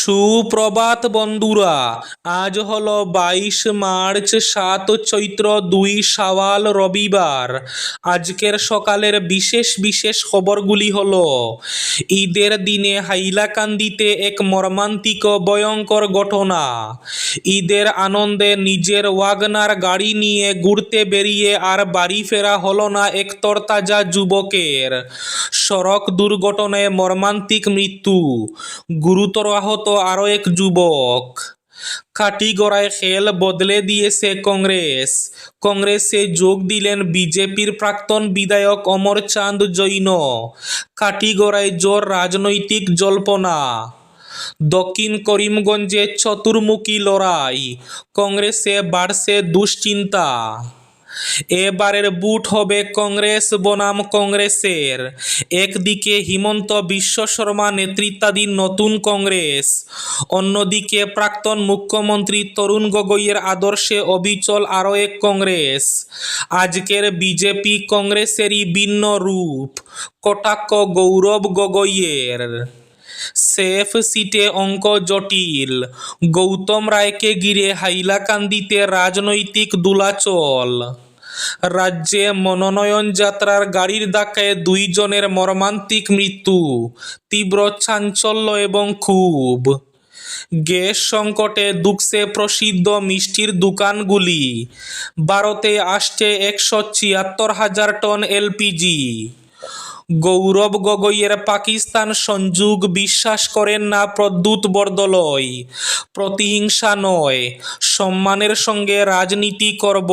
সুপ্রভাত বন্ধুরা, আজ হলো 22 মার্চ, 7 চৈত্র, 2 শাওয়াল, রবিবার। আজকের সকালের বিশেষ বিশেষ খবরগুলি হলো: ঈদের দিনে হাইলাকান্দিতে এক মর্মান্তিক ভয়ঙ্কর ঘটনা। ঈদের আনন্দে নিজের ওয়াগনার গাড়ি নিয়ে ঘুরতে বেরিয়ে আর বাড়ি ফেরা হলো না এক তরতাজা যুবকের। সড়ক দুর্ঘটনায় মর্মান্তিক মৃত্যু, গুরুতর আহত আরও এক যুবক। কাটিগড়ায় খেল বদলে দিয়েছে কংগ্রেস। কংগ্রেসে যোগ দিলেন বিজেপির প্রাক্তন বিধায়ক অমর চাঁদ জৈন। কাটিগড়ায় জোর রাজনৈতিক জল্পনা। দক্ষিণ করিমগঞ্জে চতুর্মুখী লড়াই, কংগ্রেসে বাড়ছে দুশ্চিন্তা। এবারের বুট হবে কংগ্রেস বনাম কংগ্রেসের। একদিকে হিমন্ত বিশ্ব শর্মা নেতৃত্বাধীন নতুন কংগ্রেস, অন্যদিকে প্রাক্তন মুখ্যমন্ত্রী তরুণ গগৈয়ের আদর্শে অবিচল আরও এক কংগ্রেস। আজকের বিজেপি কংগ্রেসেরই ভিন্ন রূপ, কটাক্ষ গৌরব গগৈয়ের। সেফ সিটে অঙ্ক জটিল, গৌতম রায়কে ঘিরে হাইলাকান্দিতে রাজনৈতিক দোলাচল। রাজ্যে মনোনয়ন যাত্রার গাড়ির ধাক্কায় 2 জনের মর্মান্তিক মৃত্যু, তীব্র চাঞ্চল্য এবং ক্ষোভ। গ্যাস সংকটে ধুঁকছে প্রসিদ্ধ মিষ্টির দোকানগুলি। ভারতে আসছে 176,000 টন এলপিজি। গৌরব গগৈয়ের পাকিস্তান সংযোগ বিশ্বাস করেন না প্রদ্যুৎ বরদলৈ। প্রতিহিংসা নয়, সম্মানের সঙ্গে রাজনীতি করব।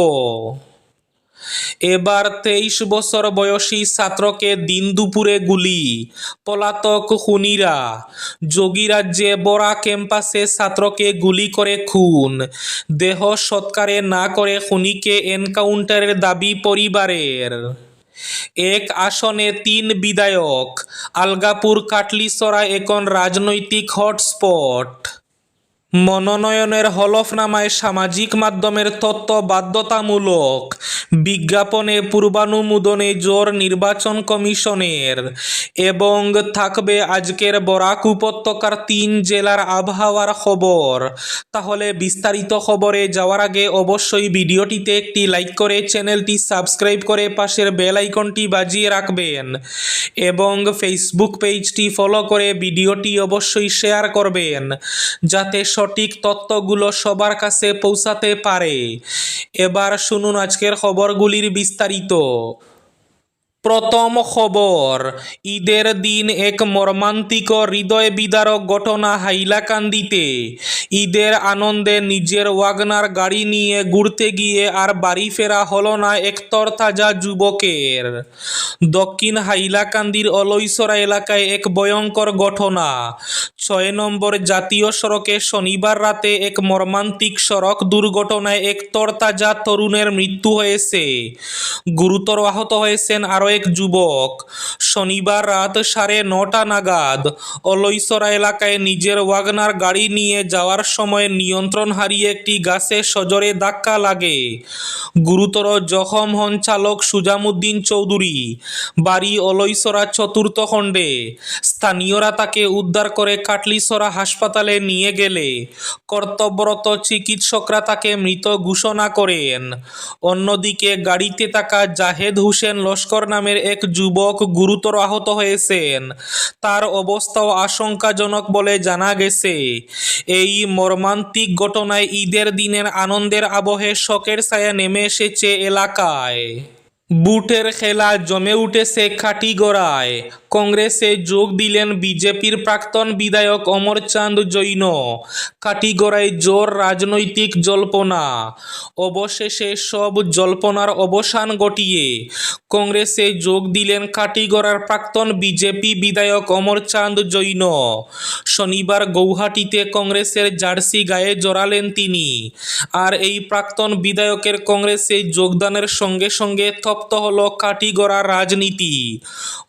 এবার 23 বছর বয়সী ছাত্রকে দিন দুপুরে গুলি, পলাতক খুনিরা। যোগীরাজ্যে বরা ক্যাম্পাসে ছাত্রকে গুলি করে খুন, দেহ সৎকারে না করে খুনিকে এনকাউন্টারের দাবি পরিবারের। এক আসনে 3 বিধায়ক, আলগাপুর কাটলিছড়া এখন রাজনৈতিক হটস্পট। মনোনয়নের হলফনামায় সামাজিক মাধ্যমের তথ্য বাধ্যতামূলক, বিজ্ঞাপনে পূর্বানুমোদনে জোর নির্বাচন কমিশনের। এবং থাকবে আজকের বরাক উপত্যকার 3 জেলার আবহাওয়ার খবর। তাহলে বিস্তারিত খবরে যাওয়ার আগে অবশ্যই ভিডিওটিতে একটি লাইক করে চ্যানেলটি সাবস্ক্রাইব করে পাশের বেল আইকনটি বাজিয়ে রাখবেন এবং ফেসবুক পেজটি ফলো করে ভিডিওটি অবশ্যই শেয়ার করবেন, যাতে সঠিক তথ্যগুলো সবার কাছে পৌঁছাতে পারে। এবার শুনুন আজকের খবরগুলির বিস্তারিত। প্রথম খবর, ঈদের দিন এক মর্মান্তিক হৃদয় বিদারক ঘটনা হাইলাকান্দিতে। ঈদের আনন্দে নিজের ওয়াগনার গাড়ি নিয়ে ঘুরতে গিয়ে আর বাড়ি ফেরা হলো না এক তরতাজা যুবকের। দক্ষিণ হাইলাকান্দির অলৈসরা এলাকায় এক ভয়ঙ্কর ঘটনা। 6 নম্বর জাতীয় সড়কে শনিবার রাতে এক মর্মান্তিক সড়ক দুর্ঘটনায় এক তরতাজা তরুণের মৃত্যু হয়েছে। গুরুতর আহত হয়েছেন আরও এক যুবক। শনিবার রাত 9:30 নাগাদ অলৈসরা এলাকায় নিজের ওয়াগনার গাড়ি নিয়ে যাওয়ার সময় নিয়ন্ত্রণ হারিয়ে একটি গাছে সজোরে ধাক্কা লাগে। গুরুতর জখম হন চালক সুজামুদ্দিন চৌধুরী, বাড়ি অলৈসরা 4র্থ খণ্ডে। স্থানীয়রা তাকে উদ্ধার করে কাটলিছড়া হাসপাতালে নিয়ে গেলে কর্তব্যরত চিকিৎসকরা তাকে মৃত ঘোষণা করেন। অন্যদিকে গাড়িতে থাকা জাহেদ হোসেন লস্কর নামের এক যুবক গুরুতর আহত হয়েছেন। তার অবস্থাও আশঙ্কাজনক বলে জানা গেছে। এই মর্মান্তিক ঘটনায় ঈদের দিনের আনন্দের আবহে শোকের ছায়া নেমে এসেছে এলাকায়। বুটের খেলা জমে উঠেছে কাটিগড়ায়। কংগ্রেসে যোগ দিলেন বিজেপির প্রাক্তন বিধায়ক অমর চাঁদ জৈন। কাটিগড়ায় জোর রাজনৈতিক জল্পনা। অবশেষে সব জল্পনার অবসান ঘটিয়ে কংগ্রেসে যোগ দিলেন কাটিগড়ার প্রাক্তন বিজেপি বিধায়ক অমর চাঁদ জৈন। শনিবার গৌহাটিতে কংগ্রেসের জার্সি গায়ে জড়ালেন তিনি। আর এই প্রাক্তন বিধায়কের কংগ্রেসে যোগদানের সঙ্গে সঙ্গে সমাপ্ত হলো কাটিগড়া রাজনীতি।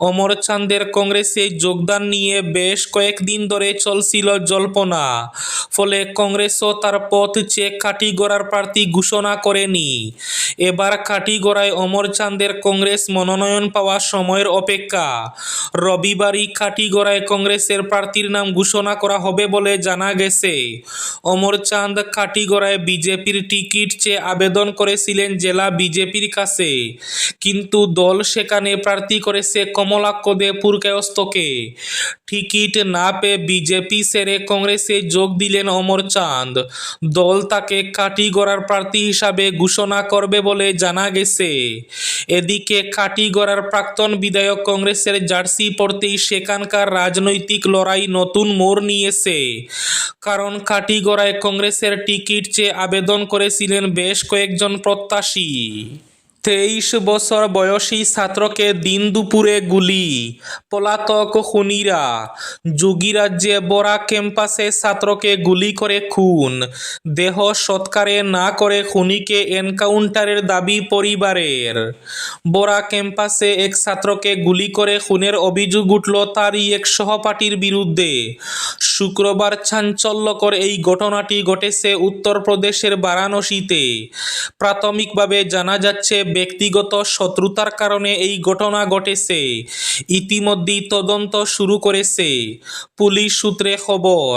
অমর চাঁদের কংগ্রেসে যোগদান নিয়ে বেশ কয়েকদিন ধরে চলছিল জল্পনা, ফলে কংগ্রেসও তার পথ চেয়ে কাটিগড়ার প্রার্থী ঘোষণা করেনি। এবার কাটিগড়ায় অমর চাঁদের কংগ্রেস মনোনয়ন পাওয়া সময়ের অপেক্ষা। রবিবারই কাটিগড়ায় কংগ্রেসের প্রার্থীর নাম ঘোষণা করা হবে বলে জানা গেছে। অমর চাঁদ কাটিগড়ায় বিজেপির টিকিট চেয়ে আবেদন করেছিলেন জেলা বিজেপির কাছে, কিন্তু দল সেখানে প্রার্থী করেছে কমলাক্ষ দে পুরকায়স্থকে। টিকিট না পেয়ে বিজেপি ছেড়ে কংগ্রেসে যোগ দিলেন অমর চাঁদ। দল তাকে কাটিগড়ার প্রার্থী হিসাবে ঘোষণা করবে বলে জানা গেছে। এদিকে কাটিগড়ার প্রাক্তন বিধায়ক কংগ্রেসের জার্সি পরতেই সেখানকার রাজনৈতিক লড়াই নতুন মোড় নিয়েছে। কারণ কাটিগড়ায় কংগ্রেসের টিকিট চেয়ে আবেদন করেছিলেন বেশ কয়েকজন প্রত্যাশী। 23 বছর বয়সী ছাত্রকে দিন দুপুরে গুলি, পলাতক খুনিরা। যোগীরাজ্যে বরা ক্যাম্পাসে ছাত্রকে গুলি করে খুন, দেহ সৎকারে না করে খুনিকে এনকাউন্টারের দাবি পরিবারের। বরা ক্যাম্পাসে এক ছাত্রকে গুলি করে খুনের অভিযোগ উঠল তারই এক সহপাঠীর বিরুদ্ধে। শুক্রবার চাঞ্চল্যকর এই ঘটনাটি ঘটেছে উত্তরপ্রদেশের বারাণসীতে। প্রাথমিকভাবে জানা যাচ্ছে ব্যক্তিগত শত্রুতার কারণে এই ঘটনা ঘটেছে। ইতিমধ্যেই তদন্ত শুরু করেছে পুলিশ সূত্রে খবর।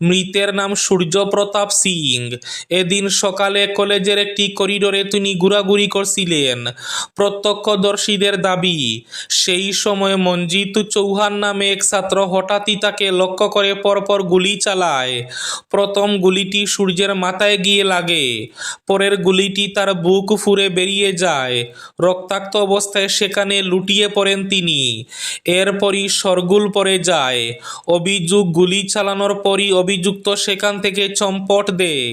মৃতের নাম সূর্যপ্রতাপ সিং। এদিন সকালে কলেজের একটি করিডোরে তিনি ঘোরাঘুরি করছিলেন। প্রত্যক্ষদর্শীদের দাবি, সেই সময় মঞ্জিত চৌহান নামে এক ছাত্র হঠাৎই তাকে লক্ষ্য করে পরপর গুলি চালায়। প্রথম গুলিটি সূর্যের মাথায় গিয়ে লাগে, পরের গুলিটি তার বুক ফুঁড়ে বেরিয়ে যায়। রক্তাক্ত অবস্থায় সেখানে লুটিয়ে পড়েন তিনি। এরপরই শরগুল পড়ে যায়। অভিযোগ, গুলি চালানোর পরই অভিযুক্ত সেখান থেকে চম্পট দেয়।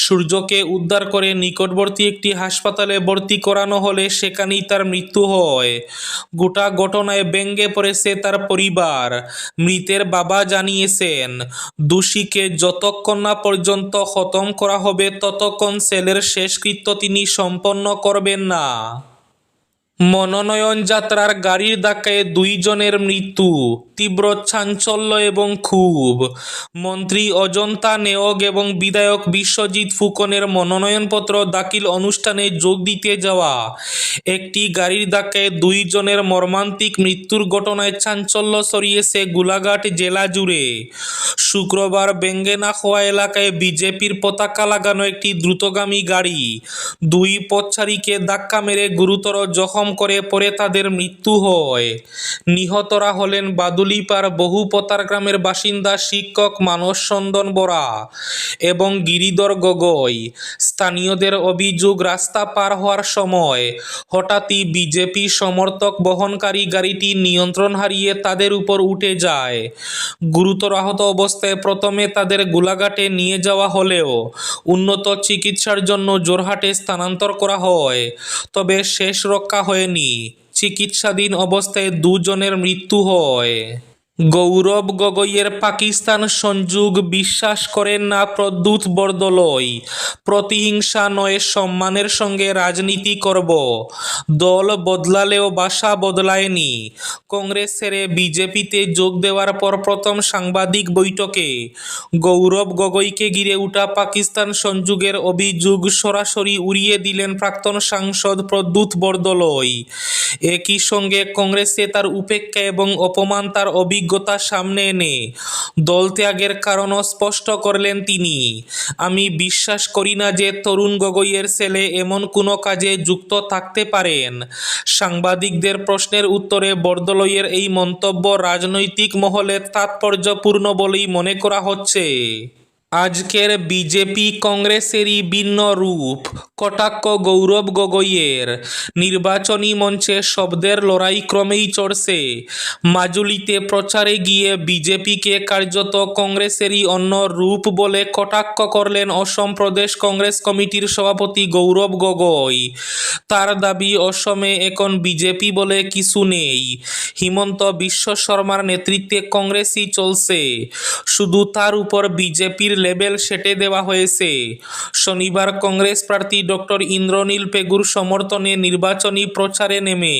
সূর্যকে উদ্ধার করে নিকটবর্তী একটি হাসপাতালে ভর্তি করানো হলে সেখানেই তার মৃত্যু হয়। গোটা ঘটনায় ব্যঙ্গে পড়েছে তার পরিবার। মৃতের বাবা জানিয়েছেন, দোষীকে যতক্ষণ না পর্যন্ত খতম করা হবে ততক্ষণ ছেলের শেষকৃত্য তিনি সম্পন্ন করবেন না। মনোনয়ন যাত্রার গাড়ির ধাক্কায় 2 জনের মৃত্যু, তীব্র চাঞ্চল্য এবং ক্ষোভ। মন্ত্রী অজন্তা নেওগ এবং বিধায়ক বিশ্বজিৎ ফুকনের মনোনয়নপত্র দাখিল অনুষ্ঠানে যোগ দিতে যাওয়া একটি গাড়ির ধাক্কায় 2 জনের মর্মান্তিক মৃত্যুর ঘটনায় চাঞ্চল্য ছড়িয়েছে গোলাঘাট জেলা জুড়ে। শুক্রবার বেঙ্গেনাখোয়া এলাকায় বিজেপির পতাকা লাগানো একটি দ্রুতগামী গাড়ি 2 পথচারীকে ধাক্কা মেরে গুরুতর জখম করে পরে তাদের মৃত্যু হয়। নিহতরা হলেন বাদুলিপাড় বহুপতার গ্রামের বাসিন্দা শিক্ষক মানস চন্দন বরা এবং গিরিধর গগৈ। স্থানীয়দের অভিযোগ, রাস্তা পার হওয়ার সময় হঠাৎই বিজেপি সমর্থক বহনকারী গাড়িটি নিয়ন্ত্রণ হারিয়ে তাদের উপর উঠে যায়। গুরুতর আহত অবস্থায় প্রথমে তাদের গোলাঘাটে নিয়ে যাওয়া হলেও উন্নত চিকিৎসার জন্য জোরহাটে স্থানান্তর করা হয়, তবে শেষ রক্ষা হয়নি। চিকিৎসাধীন অবস্থায় 2 জনের মৃত্যু হয়। গৌরব গগৈয়ের পাকিস্তান সংযোগ বিশ্বাস করেন না প্রদ্যুৎ বরদলৈ। প্রতিহিংসা নয়, সম্মানের সঙ্গে রাজনীতি করব। দল বদলালেও বাসা বদলায়নি। কংগ্রেস ছেড়ে বিজেপিতে যোগ দেওয়ার পর প্রথম সাংবাদিক বৈঠকে গৌরব গগৈকে ঘিরে ওঠা পাকিস্তান সংযোগের অভিযোগ সরাসরি উড়িয়ে দিলেন প্রাক্তন সাংসদ প্রদ্যুৎ বরদলৈ। একই সঙ্গে কংগ্রেসে তার উপেক্ষা এবং অপমান তার অভিজ্ঞতা সামনে এনে দল ত্যাগের কারণও স্পষ্ট করলেন তিনি। আমি বিশ্বাস করি না যে তরুণ গগৈয়ের ছেলে এমন কোনো কাজে যুক্ত থাকতে পারেন। সাংবাদিকদের প্রশ্নের উত্তরে বরদলৈয়ের এই মন্তব্য রাজনৈতিক মহলে তাৎপর্যপূর্ণ বলেই মনে করা হচ্ছে। আজকের বিজেপি কংগ্রেসেরই ভিন্ন রূপ, কটাক্ষ গৌরব গগৈয়ের। নির্বাচনী মঞ্চে শব্দের লড়াই ক্রমেই চড়ছে। মাজুলিতে প্রচারে গিয়ে বিজেপিকে কার্যত কংগ্রেসেরই অন্য রূপ বলে কটাক্ষ করলেন অসম প্রদেশ কংগ্রেস কমিটির সভাপতি গৌরব গগৈ। তার দাবি, অসমে এখন বিজেপি বলে কিছু নেই। হিমন্ত বিশ্ব শর্মার নেতৃত্বে কংগ্রেসই চলছে। শুধু তার উপর বিজেপির লেবেল সেটে দেওয়া হয়েছে। শনিবার কংগ্রেস প্রার্থী ডক্টর ইন্দ্রনীল পেগুর সমর্থনে নির্বাচনী প্রচারে নেমে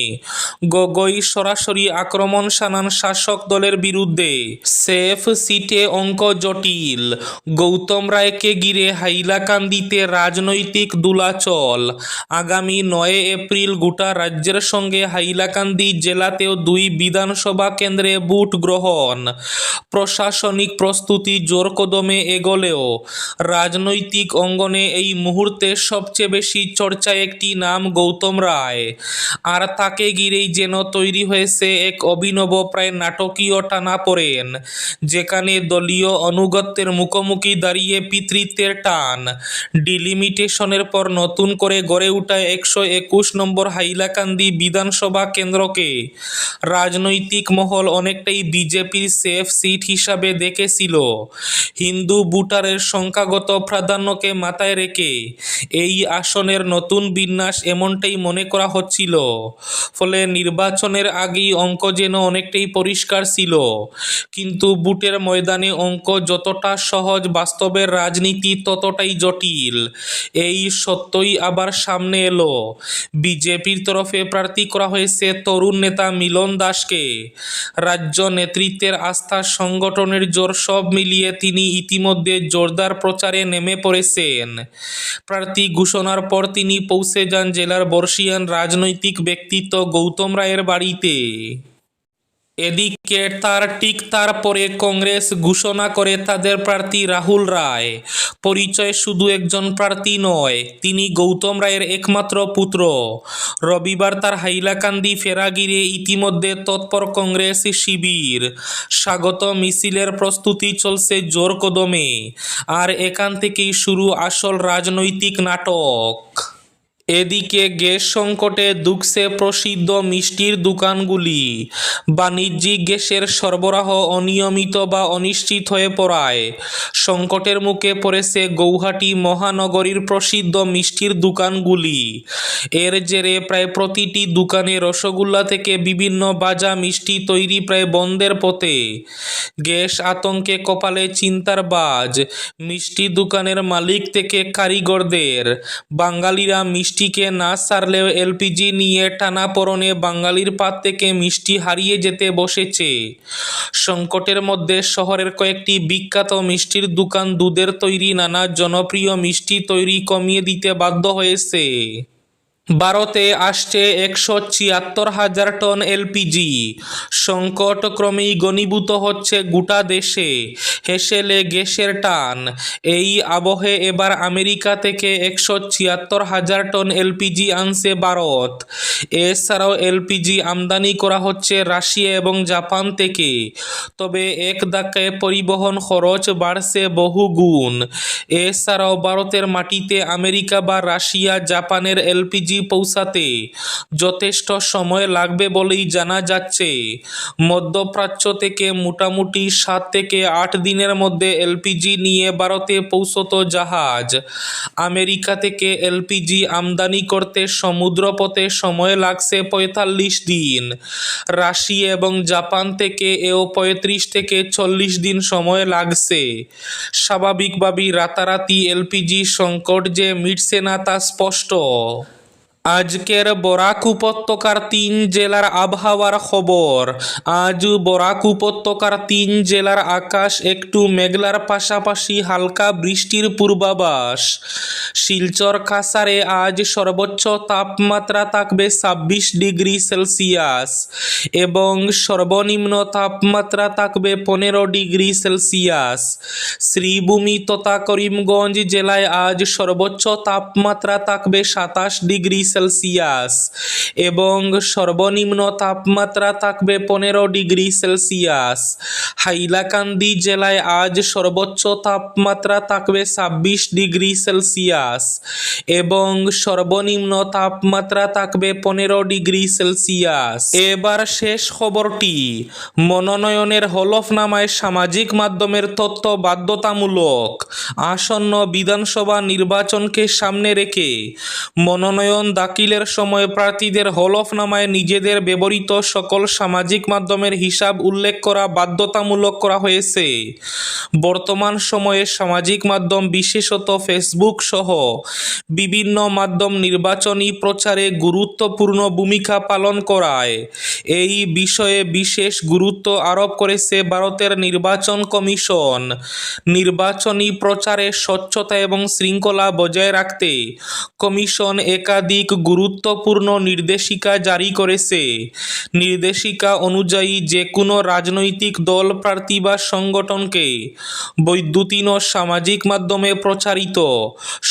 গগৈ সরাসরি আক্রমণ শানান শাসক দলের বিরুদ্ধে। সেফ সিটে অঙ্ক জটিল, গৌতম রায়কে ঘিরে হাইলাকান্দিতে রাজনৈতিক দোলাচল। আগামী 9 এপ্রিল গোটা রাজ্যের সঙ্গে হাইলাকান্দি জেলাতেও 2 বিধানসভা কেন্দ্রে ভোট গ্রহণ। প্রশাসনিক প্রস্তুতি জোর কদমে এগোলেও রাজনৈতিক অঙ্গনে এই মুহূর্তে সবচেয়ে বেশি চর্চায় একটি নাম গৌতম রায়, আর তাকে ঘিরেই যেন তৈরি হয়েছে এক অভিনব প্রায় নাটকীয় টানাপোড়েন, যেখানে দলীয় আনুগত্যের মুখোমুখি দাঁড়িয়ে পিতৃত্বের টান। ডিলিমিটেশনের পর নতুন করে গড়ে ওঠা 121 নম্বর হাইলাকান্দি বিধানসভা কেন্দ্রকে রাজনৈতিক মহল অনেকটাই বিজেপির সেফ সিট হিসাবে দেখেছিল। হিন্দু ভোটারের সংখ্যাগত প্রাধান্যকে মাথায় রেখে এই আসনের নতুন বিন্যাস এমনটাই মনে করা হচ্ছিল। ফলে নির্বাচনের আগেই অঙ্ক যেন অনেকটাই পরিষ্কার ছিল, কিন্তু ভোটের ময়দানে অঙ্ক যতটা সহজ, বাস্তবের রাজনীতি ততটাই জটিল। এই সত্যই আবার সামনে এলো। বিজেপির তরফে প্রার্থী করা হয়েছে তরুণ নেতা মিলন দাসকে। রাজ্য নেতৃত্বের আস্থা, সংগঠনের জোর সব মিলিয়ে তিনি ইতিমধ্যে জোরদার প্রচারে নেমে পড়েছেন। প্রার্থী ঘোষণার পর তিনি পৌঁছে যান জেলার বর্ষীয়ান রাজনৈতিক ব্যক্তিত্ব গৌতম রায়ের বাড়িতে। এদিকে তারপরে কংগ্রেস ঘোষণা করে তাদের প্রার্থী রাহুল রায়। পরিচয় শুধু একজন প্রার্থী নয়, তিনি গৌতম রায়ের একমাত্র পুত্র। রবিবার তার হাইলাকান্দি ফেরা ঘিরে ইতিমধ্যে তৎপর কংগ্রেস শিবির। স্বাগত মিছিলের প্রস্তুতি চলছে জোর কদমে, আর এখান থেকেই শুরু আসল রাজনৈতিক নাটক। এদিকে গ্যাস সংকটে ধুঁকছে প্রসিদ্ধ মিষ্টির দোকানগুলি। বাণিজ্যিক গ্যাসের সরবরাহ অনিয়মিত বা অনিশ্চিত হয়ে পড়ায় সংকটের মুখে পড়েছে গৌহাটি মহানগরীর প্রসিদ্ধ মিষ্টির দোকানগুলি। এর জেরে প্রায় প্রতিটি দোকানে রসগোল্লা থেকে বিভিন্ন ভাজা মিষ্টি তৈরি প্রায় বন্ধের পথে। গ্যাস আতঙ্কে কপালে চিন্তার বাজ মিষ্টি দোকানের মালিক থেকে কারিগরদের। বাঙালিরা মিষ্টিকে না ছাড়লেও এলপিজি নিয়ে টানাপোড়েনে বাঙালির পাত থেকে মিষ্টি হারিয়ে যেতে বসেছে। সংকটের মধ্যে শহরের কয়েকটি বিখ্যাত মিষ্টির দোকান দুধের তৈরি নানা জনপ্রিয় মিষ্টি তৈরি কমিয়ে দিতে বাধ্য হয়েছে। ভারতে আসছে 176,000 টন এলপিজি। সংকট ক্রমেই ঘনীভূত হচ্ছে গোটা দেশে। হেসেলে গ্যাসের টান। এই আবহে এবার আমেরিকা থেকে 176,000 টন এলপিজি আনছে ভারত। এছাড়াও এলপিজি আমদানি করা হচ্ছে রাশিয়া এবং জাপান থেকে। তবে এক ধাক্কায় পরিবহন খরচ বাড়ছে বহু গুণ। এছাড়াও ভারতের মাটিতে আমেরিকা বা রাশিয়া, জাপানের এলপিজি পৌঁছাতে যথেষ্ট সময় লাগবে বলেই জানা যাচ্ছে। মধ্যপ্রাচ্য থেকে মোটামুটি 7 থেকে 8 দিনের মধ্যে এলপিজি নিয়ে ভারতে পৌঁছত জাহাজ। আমেরিকা থেকে এলপিজি আমদানি করতে সমুদ্রপথে সময় লাগছে 45 দিন। রাশিয়া এবং জাপান থেকে এও 35 থেকে 40 দিন সময় লাগছে। স্বাভাবিকভাবেই রাতারাতি এলপিজি সংকট যে মিটছে না তা স্পষ্ট। আজকের বরাক উপত্যকার 3 জেলার আবহাওয়ার খবর। আজ বরাক উপত্যকার 3 জেলার আকাশ একটু মেঘলার পাশাপাশি হালকা বৃষ্টির পূর্বাভাস। শিলচর কাছাড়ে আজ সর্বোচ্চ তাপমাত্রা থাকবে 26 ডিগ্রি সেলসিয়াস এবং সর্বনিম্ন তাপমাত্রা থাকবে 15 ডিগ্রি সেলসিয়াস। শ্রীভূমি তথা করিমগঞ্জ জেলায় আজ সর্বোচ্চ তাপমাত্রা থাকবে 27 ডিগ্রি সেলসিয়াস এবং সর্বনিম্ন তাপমাত্রা থাকবে 15 ডিগ্রি সেলসিয়াস। হাইলাকান্দি জেলায় আজ সর্বোচ্চ তাপমাত্রা থাকবে 26 ডিগ্রি সেলসিয়াস এবং সর্বনিম্ন তাপমাত্রা থাকবে 15 ডিগ্রি সেলসিয়াস। এবার শেষ খবরটি। মনোনয়নের হলফনামায় সামাজিক মাধ্যমের তথ্য বাধ্যতামূলক। আসন্ন বিধানসভা নির্বাচনকে সামনে রেখে মনোনয়ন দাখিলের সময় প্রার্থীদের হলফনামায় নিজেদের ব্যবহৃত সকল সামাজিক মাধ্যমের হিসাব উল্লেখ করা বাধ্যতামূলক করা হয়েছে। বর্তমান সময়ে সামাজিক মাধ্যম বিশেষত ফেসবুক সহ বিভিন্ন মাধ্যম নির্বাচনী প্রচারে গুরুত্বপূর্ণ ভূমিকা পালন করায় এই বিষয়ে বিশেষ গুরুত্ব আরোপ করেছে ভারতের নির্বাচন কমিশন। নির্বাচনী প্রচারে স্বচ্ছতা এবং শৃঙ্খলা বজায় রাখতে কমিশন একাধিক গুরুত্বপূর্ণ নির্দেশিকা জারি করেছে। নির্দেশিকা অনুযায়ী যে কোনো রাজনৈতিক দল, প্রার্থী বা সংগঠনকে বৈদ্যুতিন ও সামাজিক মাধ্যমে প্রচারিত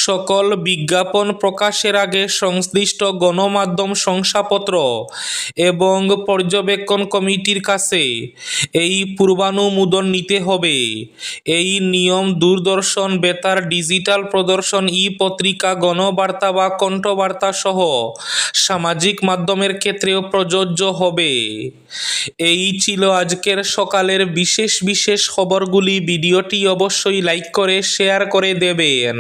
সকল বিজ্ঞাপন প্রকাশের আগে সংশ্লিষ্ট গণমাধ্যম শংসাপত্র এবং পর্যবেক্ষণ কমিটির কাছে এই পূর্বানুমোদন নিতে হবে। এই নিয়ম দূরদর্শন, বেতার, ডিজিটাল প্রদর্শন, পত্রিকা, গণবার্তা বা কণ্ঠবার্তা সহ সামাজিক মাধ্যমের ক্ষেত্রেও প্রযোজ্য হবে। এই ছিল আজকের সকালের বিশেষ খবরগুলি। ভিডিওটি অবশ্যই লাইক করে শেয়ার করে দেবেন।